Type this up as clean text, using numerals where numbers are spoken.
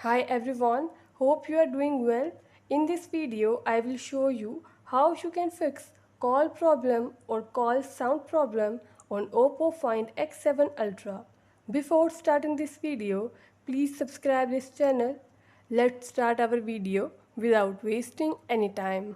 Hi everyone, hope you are doing well. In this video, I will show you how you can fix call problem or call sound problem on Oppo Find X7 Ultra. Before starting this video, please subscribe this channel. Let's start our video without wasting any time.